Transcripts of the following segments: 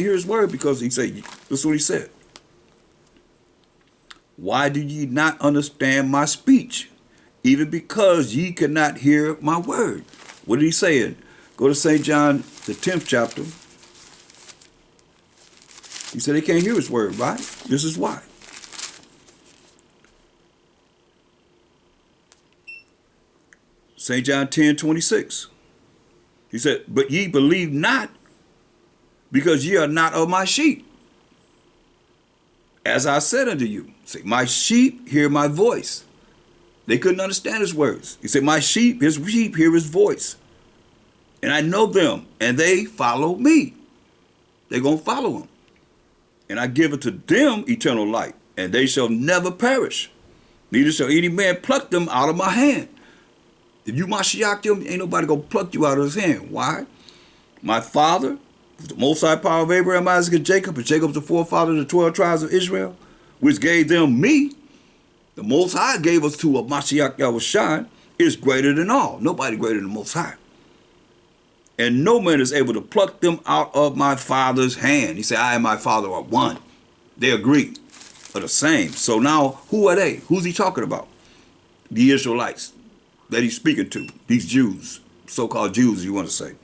Hear his word because he said, this is what he said. Why do ye not understand my speech? Even because ye cannot hear my word. What did he say? Go to St. John, the 10th chapter. He said they can't hear his word, right? This is why. St. John 10:26. He said, but ye believe not, because ye are not of my sheep. As I said unto you, say, my sheep hear my voice. They couldn't understand his words. He said, his sheep hear his voice. And I know them, and they follow me. They're going to follow him. And I give it to them eternal life, and they shall never perish. Neither shall any man pluck them out of my hand. If you Mashiach them, ain't nobody going to pluck you out of his hand. Why? My Father, the Most High power of Abraham, Isaac, and Jacob's the forefather of the 12 tribes of Israel, which gave them me. The Most High gave us to a Mashiach Yahushua, is greater than all. Nobody greater than the Most High. And no man is able to pluck them out of my Father's hand. He said, I and my Father are one. They agree, are the same. So now, who are they? Who's he talking about? The Israelites that he's speaking to, these Jews, so-called Jews, you want to say.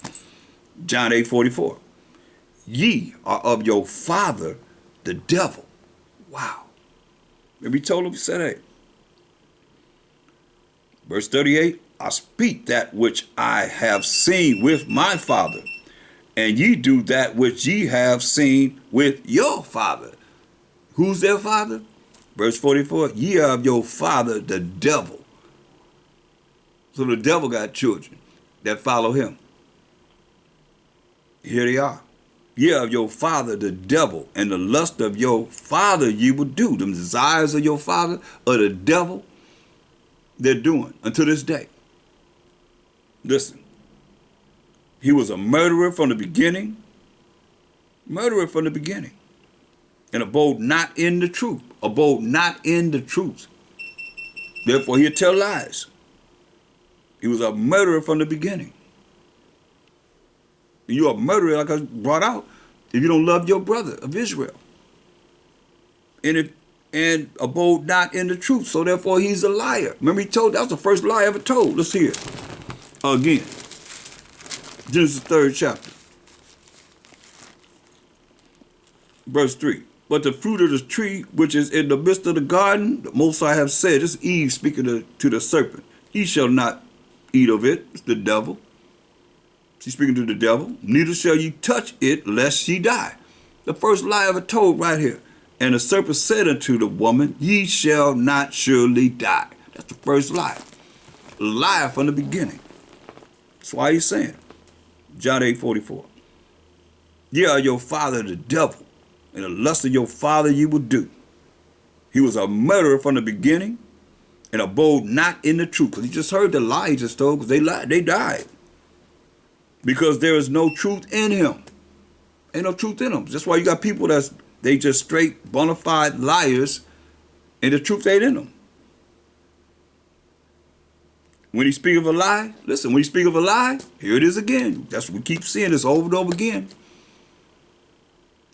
John 8:44. Ye are of your father, the devil. Wow. Remember he told him, he said, hey. Verse 38, I speak that which I have seen with my father, and ye do that which ye have seen with your father. Who's their father? Verse 44, ye are of your father, the devil. So the devil got children that follow him. Here they are. Ye are of your father, the devil, and the lust of your father ye will do. The desires of your father or the devil, they're doing until this day. Listen, he was a murderer from the beginning. Murderer from the beginning. And abode not in the truth. Abode not in the truth. Therefore he'll tell lies. He was a murderer from the beginning. You're a murderer, like I brought out, if you don't love your brother of Israel. And abode not in the truth. So therefore he's a liar. Remember he told, that was the first lie ever told. Let's hear it. Again. Genesis 3rd chapter. Verse 3. But the fruit of the tree which is in the midst of the garden, the Most High have said, this is Eve speaking to the serpent, ye shall not eat of it. It's the devil. She's speaking to the devil. Neither shall ye touch it, lest ye die. The first lie ever told right here. And the serpent said unto the woman, ye shall not surely die. That's the first lie. Lie from the beginning. That's why he's saying. John 8:44. Ye are your father the devil, and the lust of your father you will do. He was a murderer from the beginning, and abode not in the truth. Because he just heard the lie he just told, because they lied, they died. Because there is no truth in him. Ain't no truth in them. That's why you got people they just straight bona fide liars, and the truth ain't in them. When he speak of a lie, listen, when he speak of a lie, here it is again. That's what we keep seeing this over and over again.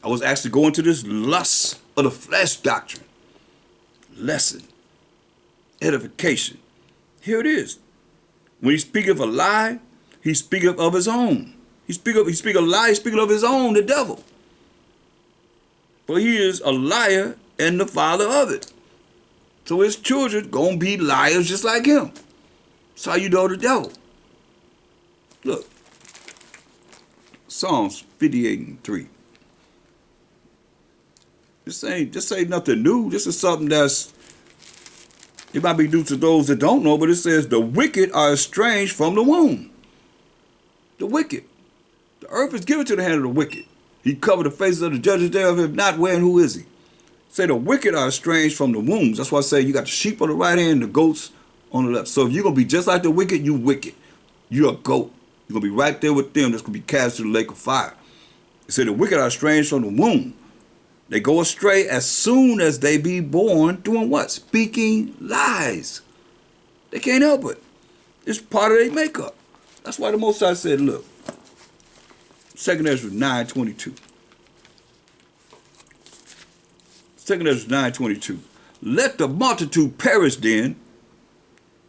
I was actually going to this lust of the flesh doctrine. Lesson. Edification. Here it is. When he speak of a lie, he speaketh of his own. He speak of lie, he speaketh of his own, the devil. For he is a liar and the father of it. So his children gonna be liars just like him. That's how you know the devil. Look. Psalms 58:3. This ain't nothing new. This is something it might be new to those that don't know, but it says the wicked are estranged from the womb. The wicked. The earth is given to the hand of the wicked. He covered the faces of the judges thereof, if not, where and who is he? Say the wicked are estranged from the wombs. That's why I say you got the sheep on the right hand, the goats on the left. So if you're going to be just like the wicked, you wicked. You're a goat. You're going to be right there with them. That's going to be cast to the lake of fire. It said the wicked are estranged from the womb. They go astray as soon as they be born, doing what? Speaking lies. They can't help it. It's part of their makeup. That's why the Most High said, look, 2 Ezra 9:22. 2 Ezra 9:22. Let the multitude perish then,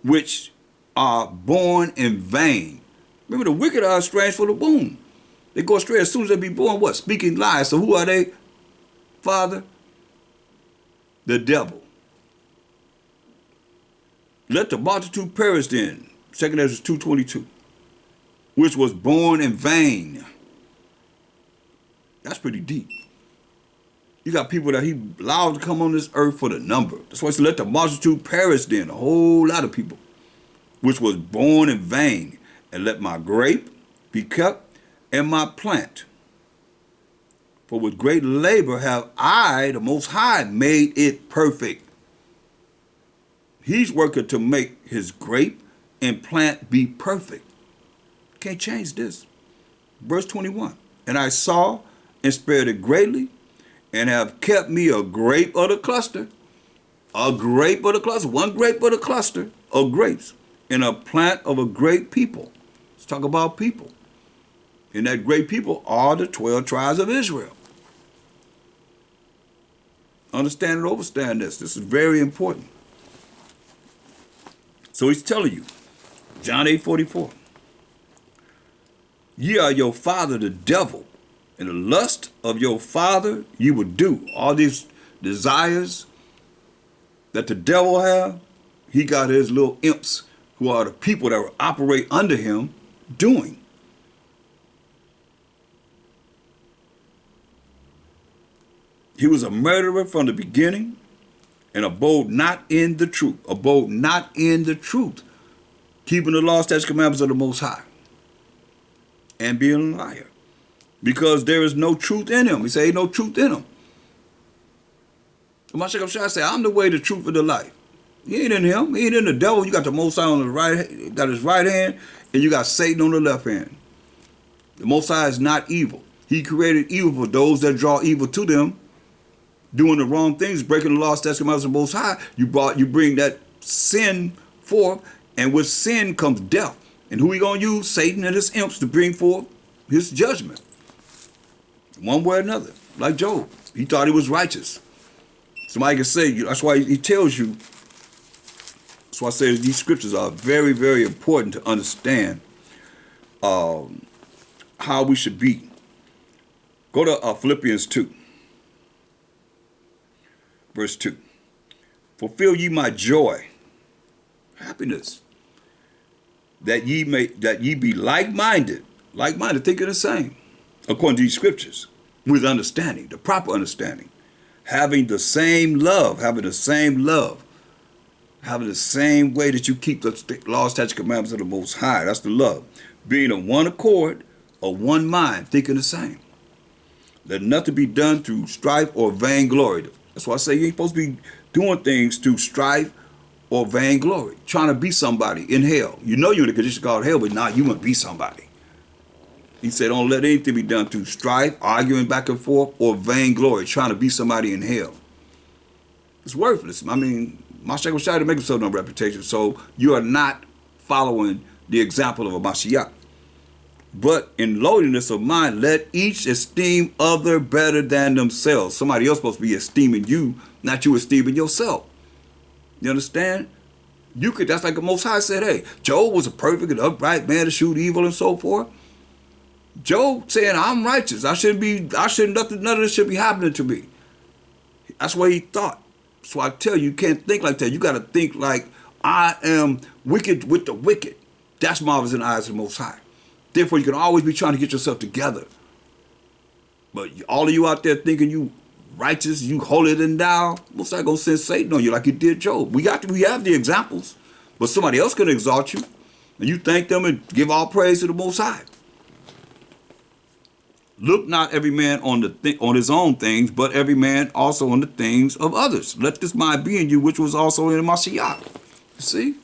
which are born in vain. Remember, the wicked are estranged for the womb. They go astray as soon as they be born, what? Speaking lies. So who are they, Father? The devil. Let the multitude perish then, 2 Ezra 2:22, which was born in vain. That's pretty deep. You got people that he allowed to come on this earth for the number. That's why he said, let the multitude perish then, a whole lot of people, which was born in vain. And let my grape be kept and my plant. For with great labor have I, the Most High, made it perfect. He's working to make his grape and plant be perfect. Can't change this. Verse 21. And I saw and spared it greatly, and have kept me a grape of the cluster. A grape of the cluster. One grape of the cluster of grapes. And a plant of a great people. Let's talk about people. And that great people are the 12 tribes of Israel. Understand and overstand this. This is very important. So he's telling you, John 8:44. Ye are your father the devil, and the lust of your father you will do. All these desires that the devil have, he got his little imps who are the people that will operate under him doing. He was a murderer from the beginning and abode not in the truth. Abode not in the truth. Keeping the law, statutes, commandments of the Most High. And being a liar. Because there is no truth in him. He said, ain't no truth in him. Mashiach Shai said, I'm the way, the truth, and the life. He ain't in him. He ain't in the devil. You got the Most High on the right, got his right hand, and you got Satan on the left hand. The Most High is not evil. He created evil for those that draw evil to them, doing the wrong things, breaking the law, statutes, commandments of the Most High. You bring that sin forth, and with sin comes death. And who he gonna use? Satan and his imps to bring forth his judgment. One way or another. Like Job. He thought he was righteous. Somebody can say, that's why he tells you, that's why I say these scriptures are very, very important to understand how we should be. Go to Philippians 2. Verse 2. Fulfill ye my joy, happiness, that ye be like-minded, thinking the same, according to these scriptures, with understanding, the proper understanding, having the same love, having the same way that you keep the law, statutes, commandments of the Most High. That's the love. Being of one accord, of one mind, thinking the same. Let nothing be done through strife or vainglory. That's why I say you ain't supposed to be doing things through strife or vainglory, trying to be somebody in hell. You know you're in a condition called hell, but now you want to be somebody. He said, don't let anything be done through strife, arguing back and forth, or vainglory, trying to be somebody in hell. It's worthless. I mean, Mashiach was trying to make himself no reputation, so you are not following the example of a Mashiach. But in lowliness of mind, let each esteem other better than themselves. Somebody else supposed to be esteeming you, not you esteeming yourself. You understand? That's like the Most High said, hey, Job was a perfect and upright man to shoot evil and so forth. Job saying, I'm righteous. None of this should be happening to me. That's what he thought. So I tell you can't think like that. You got to think like, I am wicked with the wicked. That's marvelous in the eyes of the Most High. Therefore, you can always be trying to get yourself together. But all of you out there thinking you righteous, you holier than thou, Most High gonna send Satan on you like he did Job. We have the examples, but somebody else can exalt you, and you thank them and give all praise to the Most High. Look not every man on his own things, but every man also on the things of others. Let this mind be in you, which was also in Mashiach. You see?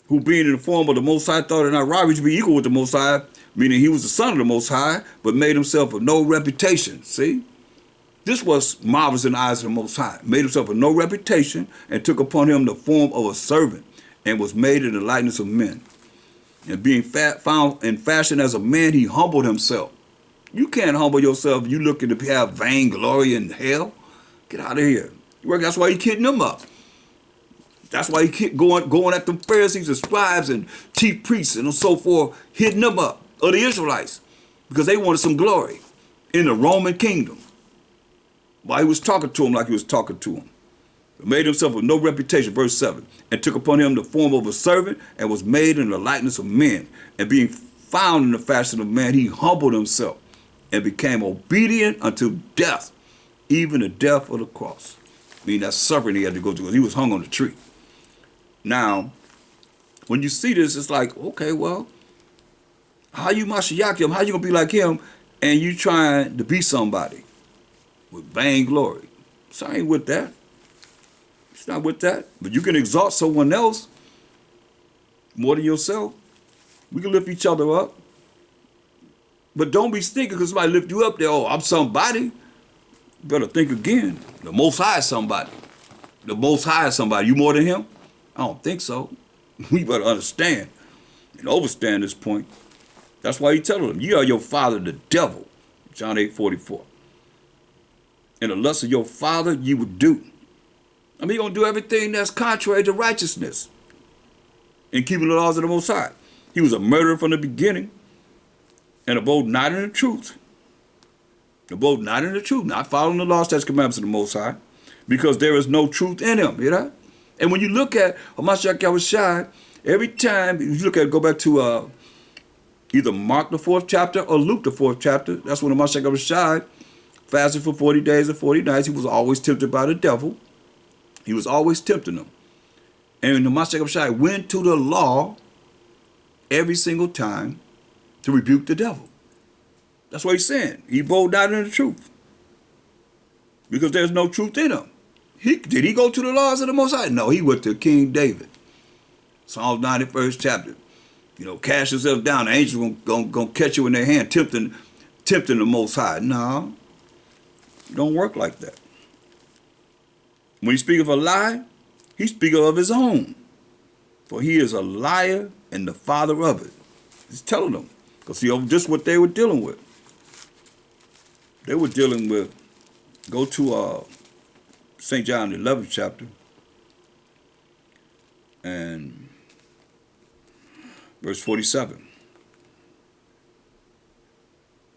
Who being in the form of the Most High thought it not robbery to be equal with the Most High, meaning he was the son of the Most High, but made himself of no reputation. See? This was marvelous in the eyes of the Most High. Made himself of no reputation and took upon him the form of a servant and was made in the likeness of men. And being found in fashion as a man, he humbled himself. You can't humble yourself if you looking to have vainglory in hell. Get out of here. That's why he kicked them up. That's why he kept going at them Pharisees and scribes and chief priests and so forth, hitting them up, or the Israelites, because they wanted some glory in the Roman kingdom. While he was talking to them like he was talking to them. Made himself with no reputation, verse 7, and took upon him the form of a servant and was made in the likeness of men. And being found in the fashion of man, he humbled himself and became obedient unto death, even the death of the cross. I mean, that suffering he had to go through because he was hung on the tree. Now, when you see this, it's like, okay, well, how you Mashiach him? How you gonna be like him and you trying to be somebody with vainglory? So I ain't with that. It's not with that. But you can exalt someone else more than yourself. We can lift each other up. But don't be stinking because somebody lift you up there. Oh, I'm somebody. You better think again. The Most High is somebody. The Most High is somebody. You more than him? I don't think so. We better understand and overstand this point. That's why he telling them, you are your father, the devil. John 8:44. And the lust of your father you would do. I mean, you're going to do everything that's contrary to righteousness and keeping the laws of the Most High. He was a murderer from the beginning and abode not in the truth. Abode not in the truth, not following the laws, statutes, commandments of the Most High, because there is no truth in him, you know? And when you look at Hamashiach Yahushua, every time you look at it, go back to either Mark the 4th chapter or Luke the 4th chapter, that's when Hamashiach Yahushua fasted for 40 days and 40 nights. He was always tempted by the devil. He was always tempting them. And the Hamashiach Yahushua went to the law every single time to rebuke the devil. That's what he's saying. He bowed down in the truth. Because there's no truth in him. Did he go to the laws of the Most High? No, he went to King David. Psalms 91st chapter. You know, cast yourself down. The angels gonna catch you in their hand, tempting the Most High. No, it don't work like that. When he speaks of a lie, he speaks of his own. For he is a liar and the father of it. He's telling them. Because see, this is what they were dealing with. They were dealing with, go to St. John, the 11th chapter, and verse 47.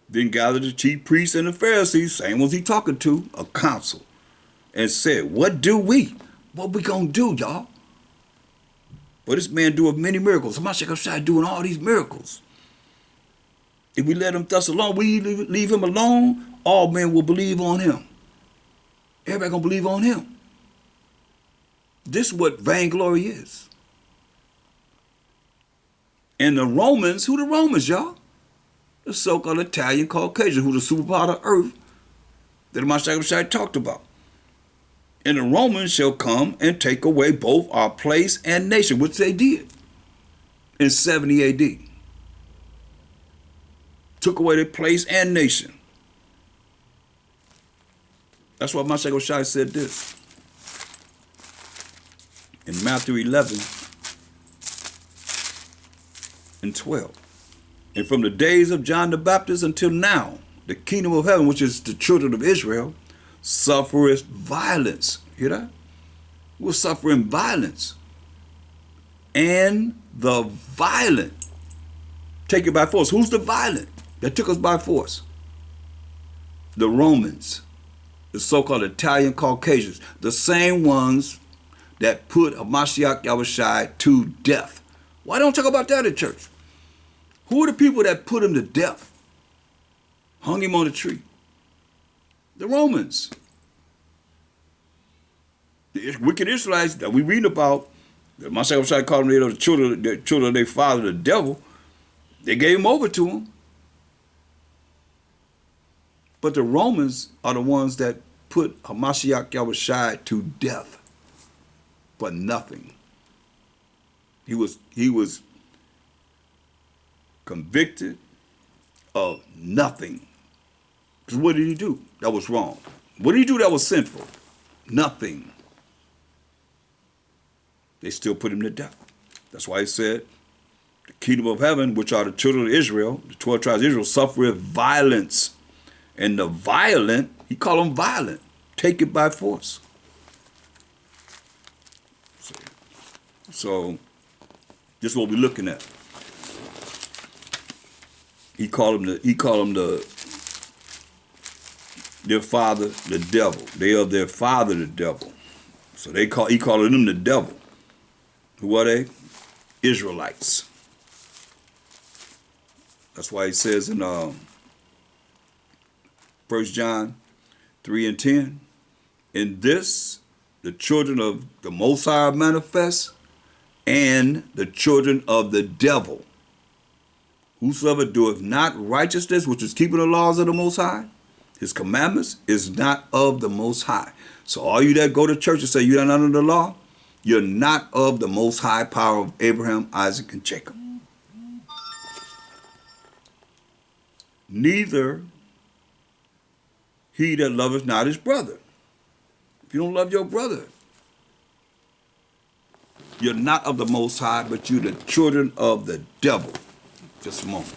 Then gathered the chief priests and the Pharisees, same ones he talking to, a council, and said, what do we? What we gonna do, y'all? But this man doeth many miracles. Hamashiach Yahushua doing all these miracles. If we let him thus alone, we leave him alone, all men will believe on him. Everybody gonna believe on him. This is what vainglory is. And the Romans, who the Romans, y'all? The so-called Italian Caucasian, who the superpower of earth that the Hamashiach Yahushua talked about. And the Romans shall come and take away both our place and nation, which they did in 70 AD. Took away their place and nation. That's why Hamashiach Yahushua said this. In Matthew 11 and 12. And from the days of John the Baptist until now, the kingdom of heaven, which is the children of Israel, suffereth violence. Hear that? We're suffering violence. And the violent take it by force. Who's the violent that took us by force? The Romans, the so-called Italian Caucasians, the same ones that put Hamashiach Yahushua to death. Why don't talk about that in church? Who are the people that put him to death? Hung him on a tree. The Romans. The wicked Israelites that we read about, that Hamashiach Yahushua called them the children of their father, the devil, they gave him over to him. But the Romans are the ones that put Hamashiach Yahushua to death for nothing. He was convicted of nothing. Because what did he do that was wrong? What did he do that was sinful? Nothing. They still put him to death. That's why he said, the kingdom of heaven, which are the children of Israel, the 12 tribes of Israel, suffereth violence. And the violent, he called them violent, take it by force. So this is what we're looking at. He called them their father, the devil. They of their father, the devil. So he calling them the devil. Who are they? Israelites. That's why he says in 1 John 3:10, in this the children of the Most High are manifest, and the children of the devil. Whosoever doeth not righteousness, which is keeping the laws of the Most High, his commandments, is not of the Most High. So all you that go to church and say you're not under the law, you're not of the Most High power of Abraham, Isaac, and Jacob. Neither he that loveth not his brother. If you don't love your brother, you're not of the Most High, but you're the children of the devil. Just a moment.